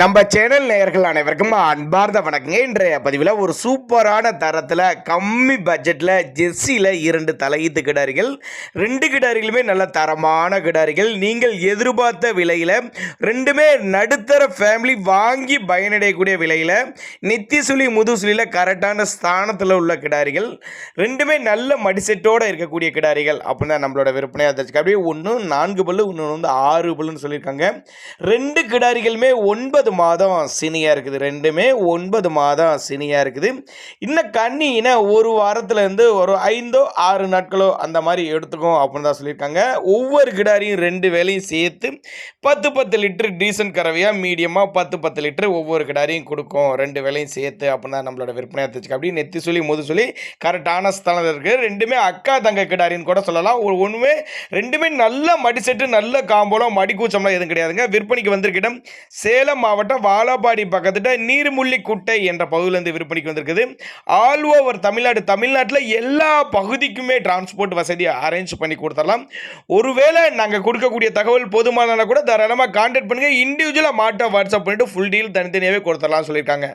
நம்ம சேனல் நேயர்கள் அனைவருக்கும் அன்பார்ந்த வணக்கங்க. இன்றைய பதிவில் ஒரு சூப்பரான தரத்தில் கம்மி பட்ஜெட்டில் ஜெர்சியில் 2 தலையீத்து கிடாரிகள், 2 கிடாரிகளுமே நல்ல தரமான கிடாரிகள். நீங்கள் எதிர்பார்த்த விலையில், ரெண்டுமே நடுத்தர ஃபேமிலி வாங்கி பயனடையக்கூடிய விலையில், நெத்திசுழி முதுசுழியில் கரெக்டான ஸ்தானத்தில் உள்ள கிடாரிகள், ரெண்டுமே நல்ல மடிசெட்டோடு இருக்கக்கூடிய கிடாரிகள் அப்படின்னு தான் நம்மளோட விற்பனையாக இருந்துச்சு. அப்படியே ஒன்று 4 பல்லு, இன்னொன்று 6 பல்லுன்னு சொல்லியிருக்காங்க. 2 கிடாரிகளுமே 9 மாதம் சினியாக இருக்குது. ரெண்டுமே 9 மாதம் சினியாக இருக்குது. இன்னும் கண்ணினா ஒரு வாரத்துலேருந்து ஒரு 5-6 நாட்களோ அந்த மாதிரி எடுத்துக்கும் அப்படின்னு தான் சொல்லியிருக்காங்க. ஒவ்வொரு கிடாரியும் 2 வேலையும் சேர்த்து 10-10 லிட்டர் டீசன்ட் கறவையாக மீடியமாக 10-10 லிட்டர் ஒவ்வொரு கிடாரியும் கொடுக்கும். 2 வேலையும் சேர்த்து அப்படின்னு தான் நம்மளோட விற்பனையாக இருந்துச்சு. அப்படி நெத்தி சொல்லி முது சொல்லி கரெக்டான ஸ்தானத்தில் இருக்குது. ரெண்டுமே அக்கா தங்க கிடாரின்னு கூட சொல்லலாம். ஒன்றுமே ரெண்டுமே நல்ல மடிசெட்டு, நல்ல காம்போலம், மடி கூச்சம்லாம் எதுவும் கிடையாதுங்க. விற்பனைக்கு வந்திருக்கிடம் சேலம் மாவட்டம் வாழப்பாடி பக்கத்துல நீர்முள்ளிக்குட்டை என்ற பகுதியிலிருந்து விற்பனைக்கு வந்திருக்குது. ஆல் ஓவர் தமிழ்நாட்டில் எல்லா பகுதிக்குமே டிரான்ஸ்போர்ட் வசதி அரேஞ்ச் பண்ணி கொடுத்துடலாம். ஒருவேளை நாங்கள் கொடுக்கக்கூடிய தகவல் போதுமானா கூட தாராளமாக கான்டாக்ட் பண்ணுங்க. இண்டிவிஜுவலாக மாட்டை வாட்ஸ்அப் பண்ணிட்டு ஃபுல் டீல் தனித்தனியாகவே கொடுத்துடலாம் சொல்லியிருக்காங்க.